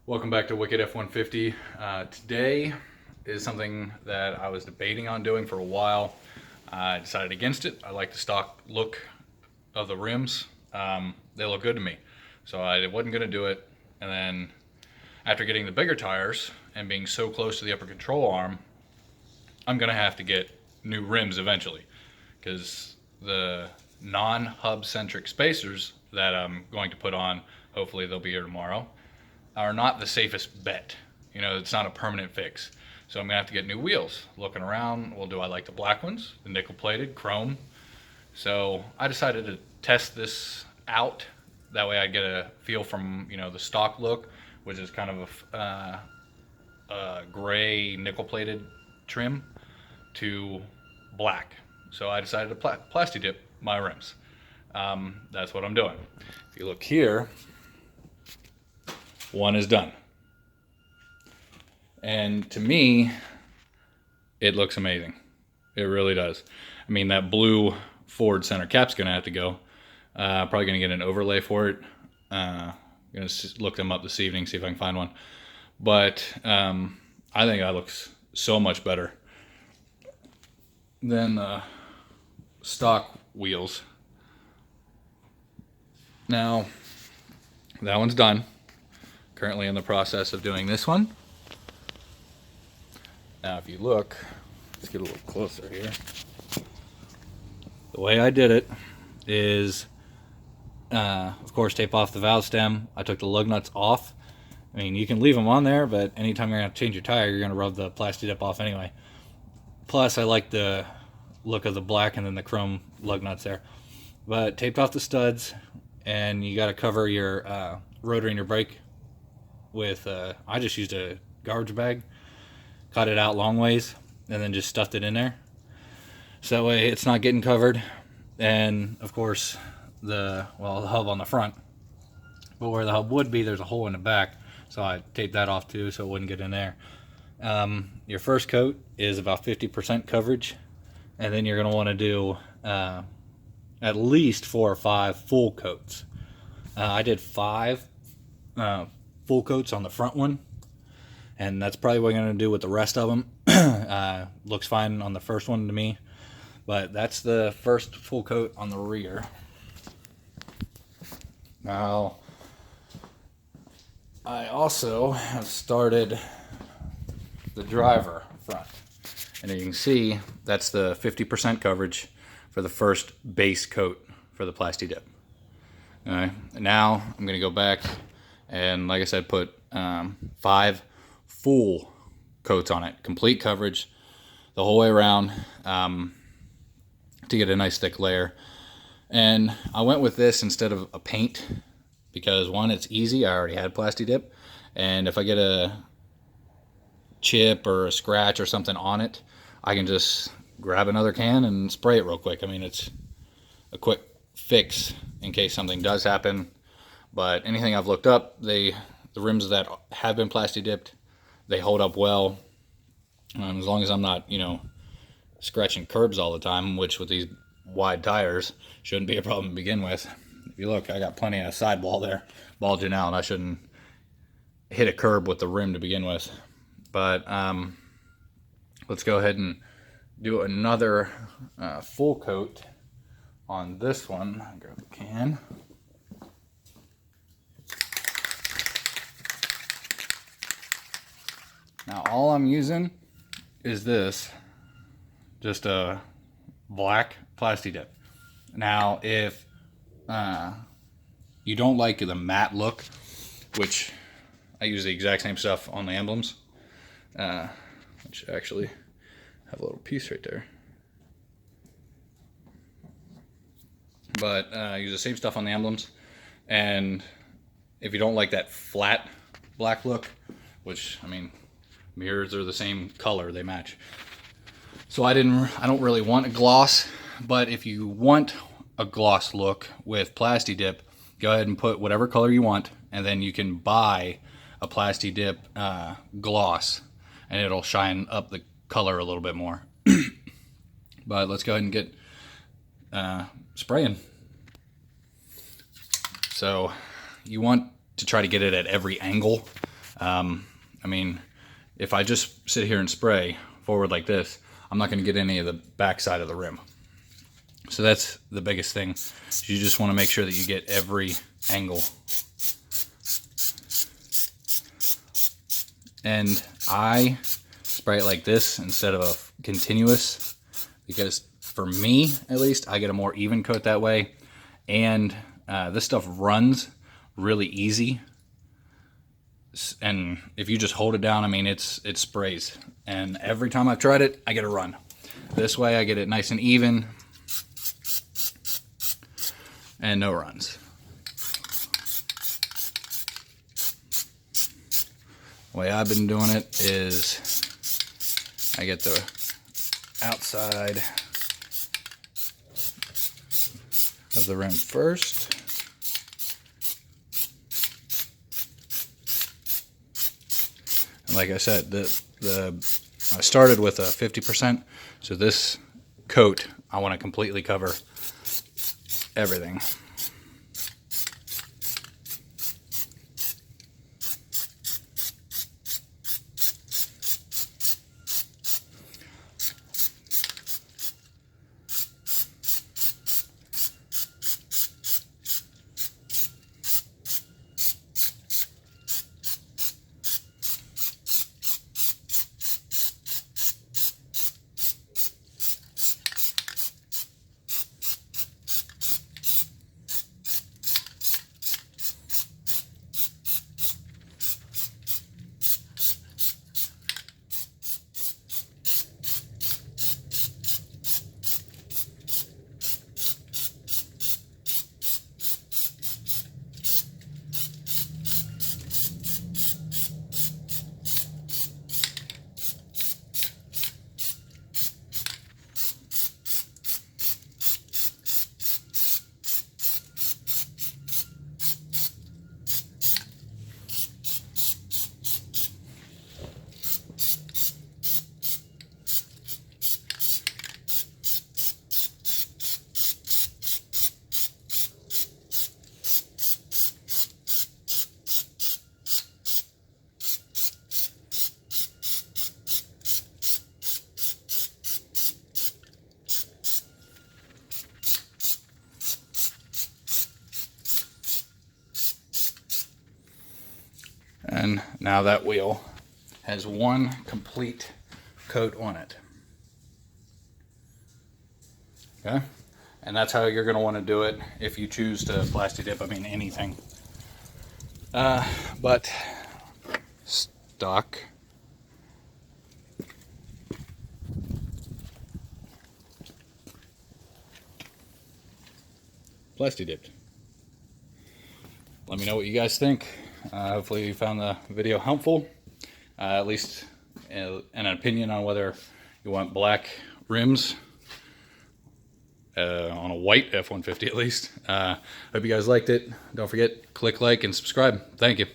Welcome back to Wicked F150. Today is something that I was debating on doing for a while. I decided against it. I like the stock look of the rims. They look good to me. So I wasn't going to do it. And then after getting the bigger tires and being so close to the upper control arm, I'm going to have to get new rims eventually. Because the non-hub centric spacers that I'm going to put on, hopefully they'll be here tomorrow, are not the safest bet. You know, it's not a permanent fix. So I'm gonna have to get new wheels. Looking around, well, do I like the black ones, the nickel plated, chrome? So I decided to test this out. That way I get a feel from, you know, the stock look, which is kind of a gray nickel plated trim, to black. So I decided to Plasti dip my rims. That's what I'm doing. If you look here, one is done. And to me, it looks amazing. It really does. I mean, that blue Ford center cap's gonna have to go. Probably gonna get an overlay for it. Gonna look them up this evening, see if I can find one. But I think that looks so much better than stock wheels. Now, that one's done. Currently in the process of doing this one. Now if you look, let's get a little closer here. The way I did it is, of course, tape off the valve stem. I took the lug nuts off. I mean, you can leave them on there, but anytime you're going to change your tire, you're going to rub the Plasti dip off anyway. Plus, I like the look of the black and then the chrome lug nuts there. But taped off the studs, and you got to cover your rotor and your brake with, I just used a garbage bag, cut it out long ways, and then just stuffed it in there. So that way it's not getting covered. And of course, the hub on the front. But where the hub would be, there's a hole in the back. So I taped that off too, so it wouldn't get in there. Your first coat is about 50% coverage. And then you're going to want to do at least 4 or 5 full coats. I did 5 full coats on the front one, and that's probably what I'm going to do with the rest of them. Looks fine on the first one to me, but that's the first full coat on the rear. Now, I also have started the driver front, and you can see that's the 50% coverage for the first base coat for the Plasti dip. All right, now I'm going to go back and, like I said, put 5 full coats on it, complete coverage the whole way around, to get a nice thick layer. And I went with this instead of a paint because, one, it's easy. I already had Plasti dip, and if I get a chip or a scratch or something on it, I can just grab another can and spray it real quick. I mean, it's a quick fix in case something does happen. But anything I've looked up, the rims that have been Plasti dipped, they hold up well. As long as I'm not, you know, scratching curbs all the time, which with these wide tires shouldn't be a problem to begin with. If you look, I got plenty of sidewall there bulging out, and I shouldn't hit a curb with the rim to begin with. But let's go ahead and do another full coat on this one. Grab the can. Now all I'm using is this, just a black Plasti dip. Now if you don't like the matte look, which I use the exact same stuff on the emblems, which actually have a little piece right there. But I use the same stuff on the emblems, and if you don't like that flat black look, which, I mean, mirrors are the same color, they match. So I don't really want a gloss, but if you want a gloss look with Plasti dip, go ahead and put whatever color you want, and then you can buy a Plasti dip gloss, and it'll shine up the color a little bit more. But let's go ahead and get spraying. So you want to try to get it at every angle. I mean, if I just sit here and spray forward like this, I'm not going to get any of the back side of the rim. So that's the biggest thing. You just want to make sure that you get every angle. And I spray it like this instead of a continuous, because for me, at least, I get a more even coat that way. And this stuff runs really easy. And if you just hold it down, I mean, it sprays. And every time I've tried it, I get a run. This way I get it nice and even and no runs. The way I've been doing it is I get the outside of the rim first. And like I said, I started with a 50%, so this coat I want to completely cover everything. And now that wheel has one complete coat on it. Okay? And that's how you're going to want to do it if you choose to Plasti dip, I mean anything. But stock Plasti dipped. Let me know what you guys think. Hopefully you found the video helpful, at least an opinion on whether you want black rims on a white F-150 at least. Hope you guys liked it. Don't forget, click like and subscribe. Thank you.